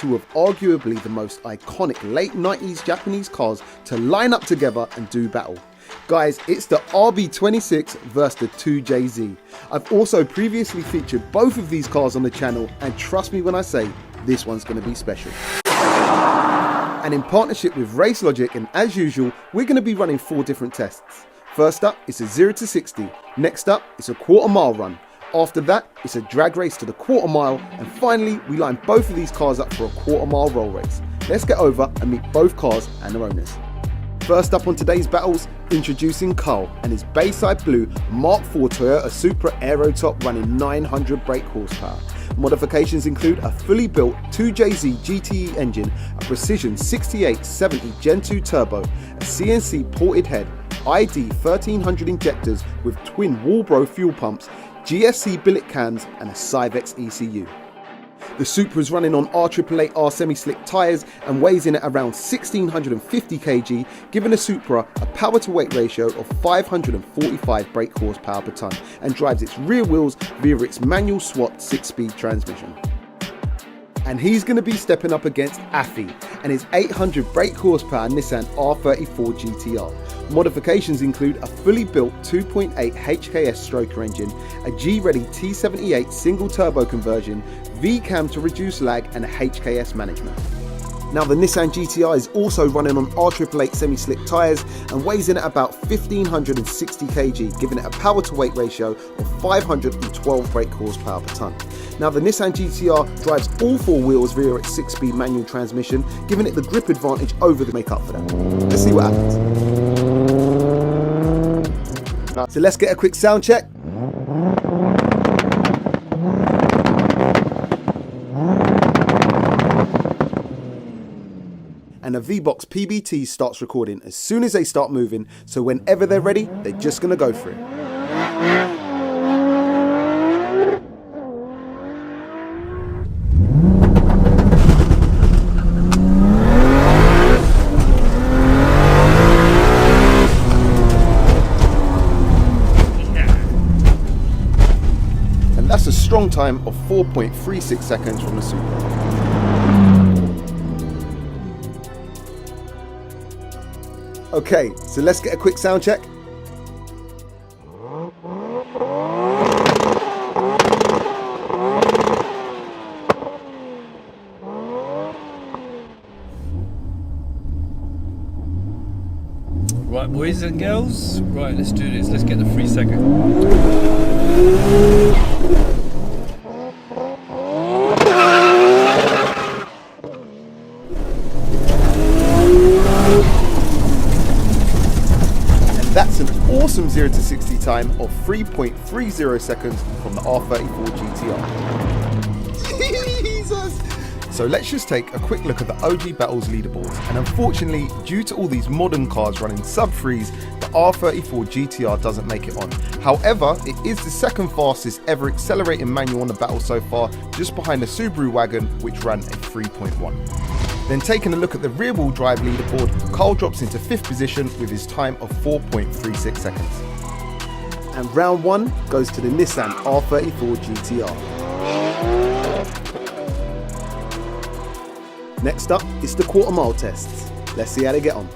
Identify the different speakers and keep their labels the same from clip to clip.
Speaker 1: two of arguably the most iconic late 90s Japanese cars to line up together and do battle. Guys, it's the RB26 versus the 2JZ. I've also previously featured both of these cars on the channel, and trust me when I say this one's going to be special. And in partnership with Race Logic, and as usual, we're going to be running 4 different tests. First up, it's a 0 to 60. Next up, it's a quarter-mile run. After that, it's a drag race to the quarter mile, and finally, we line both of these cars up for a quarter-mile roll race. Let's get over and meet both cars and their owners. First up on today's battles, introducing Carl and his Bayside Blue Mark IV Toyota Supra Aerotop running 900 brake horsepower. Modifications include a fully built 2JZ GTE engine, a Precision 6870 Gen 2 turbo, a CNC ported head, ID 1300 injectors with twin Walbro fuel pumps, GSC billet cams and a Cyvex ECU. The Supra is running on R34 R semi-slick tyres and weighs in at around 1650 kg, giving the Supra a power to weight ratio of 545 brake horsepower per tonne, and drives its rear wheels via its manual SWAT 6-speed transmission. And he's going to be stepping up against Afi and his 800 brake horsepower Nissan R34 GTR. Modifications include a fully built 2.8 HKS stroker engine, a G-Ready T78 single turbo conversion, V-cam to reduce lag and a HKS management. Now the Nissan GTR is also running on R888 semi-slick tyres and weighs in at about 1560 kg, giving it a power to weight ratio of 512 brake horsepower per tonne. Now the Nissan GTR drives all 4 wheels via its 6-speed manual transmission, giving it the grip advantage over the make up for that. Let's see what happens. So let's get a quick sound check. And the V-Box PBT starts recording as soon as they start moving, so whenever they're ready, they're just going to go for it. And that's a strong time of 4.36 seconds from the Supra. Okay, so let's get a quick sound check.
Speaker 2: Right, boys and girls, right, let's do this. Let's get the 3 second.
Speaker 1: That's an awesome 0 to 60 time of 3.30 seconds from the R34 GTR. Jesus! So let's just take a quick look at the OG Battles leaderboards, and unfortunately, due to all these modern cars running sub-3s, the R34 GTR doesn't make it on. However, it is the second fastest ever accelerating manual on the battle so far, just behind the Subaru wagon, which ran a 3.1. Then taking a look at the rear wheel drive leaderboard, Carl drops into 5th position with his time of 4.36 seconds. And round 1 goes to the Nissan R34 GTR. Next up, it's the quarter mile tests. Let's see how they get on.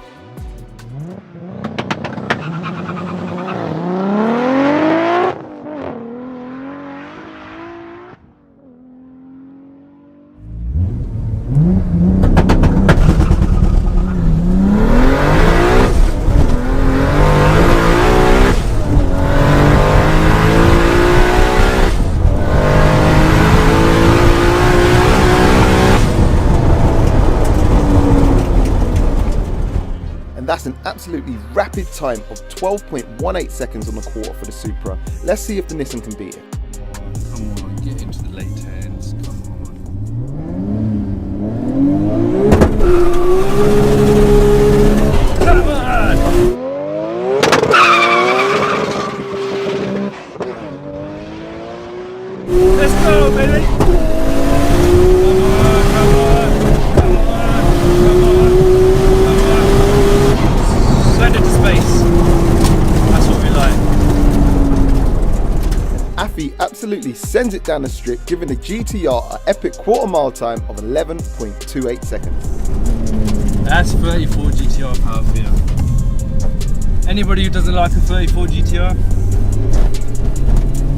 Speaker 1: That's an absolutely rapid time of 12.18 seconds on the quarter for the Supra. Let's see if the Nissan can beat it.
Speaker 2: Come on, get into the late tens, come on. Come on! Let's go, baby!
Speaker 1: Afi absolutely sends it down the strip, giving the GTR an epic quarter-mile time of 11.28 seconds.
Speaker 2: That's 34 GTR power for you. Anybody who doesn't like a 34 GTR,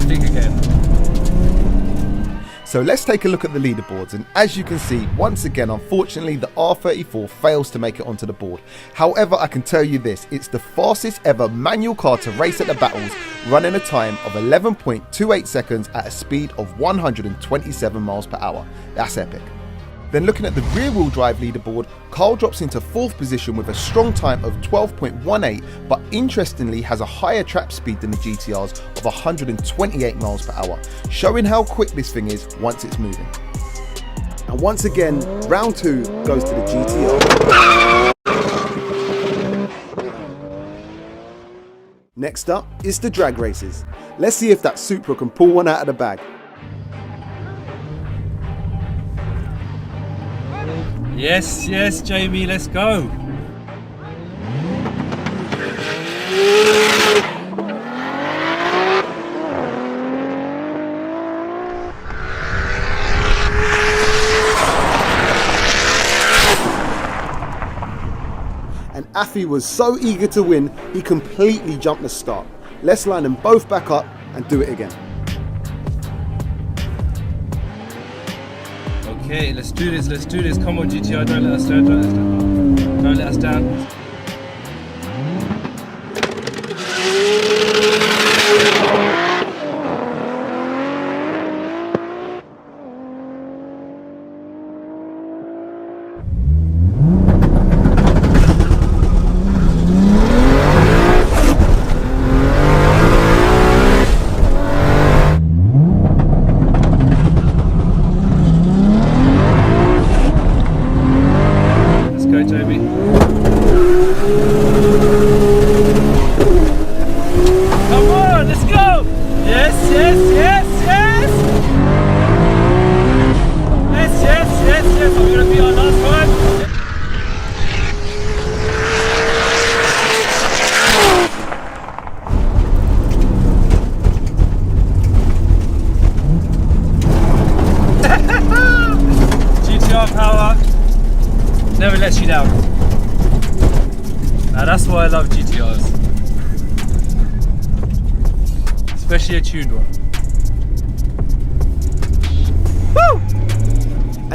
Speaker 2: think again.
Speaker 1: So let's take a look at the leaderboards, and as you can see, once again, unfortunately, the R34 fails to make it onto the board. However, I can tell you this, it's the fastest ever manual car to race at the battles, running a time of 11.28 seconds at a speed of 127 miles per hour. That's epic. Then looking at the rear wheel drive leaderboard, Carl drops into 4th position with a strong time of 12.18, but interestingly has a higher trap speed than the GTRs of 128 miles per hour, showing how quick this thing is once it's moving. And once again, round 2 goes to the GTR. Next up is the drag races. Let's see if that Supra can pull one out of the bag.
Speaker 2: Yes, yes, Jamie, let's go.
Speaker 1: And Afi was so eager to win, he completely jumped the start. Let's line them both back up and do it again.
Speaker 2: Okay, let's do this, let's do this. Come on, GTR, don't let us down, don't let us down. Don't let us down. Power never lets you down. Now that's why I love GTRs, especially a tuned one.
Speaker 1: Woo!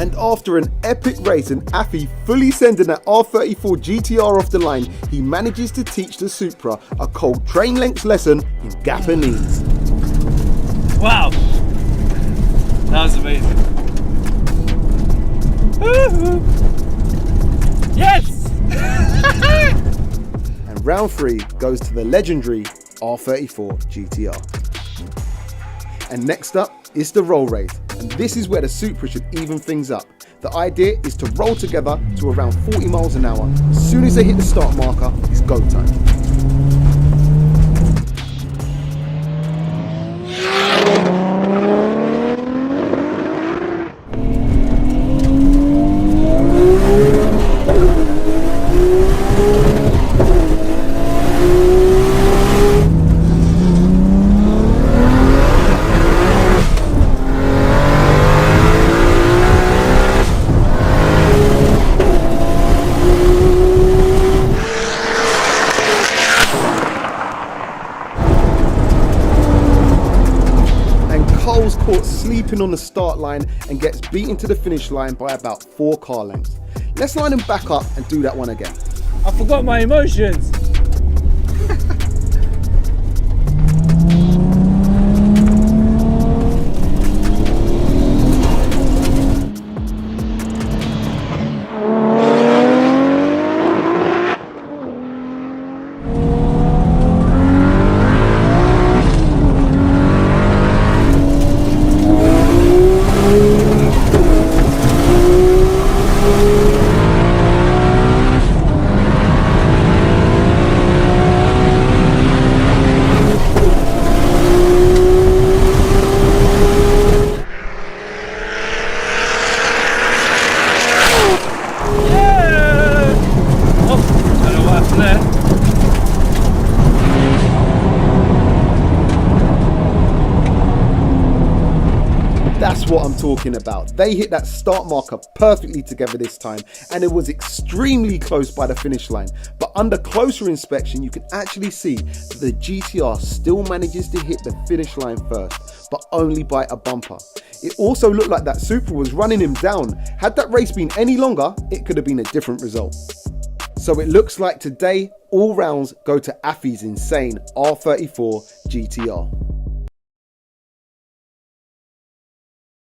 Speaker 1: And after an epic race and Afi fully sending that R34 GTR off the line, he manages to teach the Supra a cold train length lesson in Japanese.
Speaker 2: Wow, that was amazing. Yes!
Speaker 1: And round 3 goes to the legendary R34 GTR. And next up is the roll race, and this is where the Supra should even things up. The idea is to roll together to around 40 miles an hour. As soon as they hit the start marker, it's go time. Caught sleeping on the start line and gets beaten to the finish line by about 4 car lengths. Let's line him back up and do that one again.
Speaker 2: I forgot my emotions.
Speaker 1: That's what I'm talking about. They hit that start marker perfectly together this time, and it was extremely close by the finish line. But under closer inspection, you can actually see that the GTR still manages to hit the finish line first, but only by a bumper. It also looked like that Supra was running him down. Had that race been any longer, it could have been a different result. So it looks like today, all rounds go to Affy's insane R34 GTR.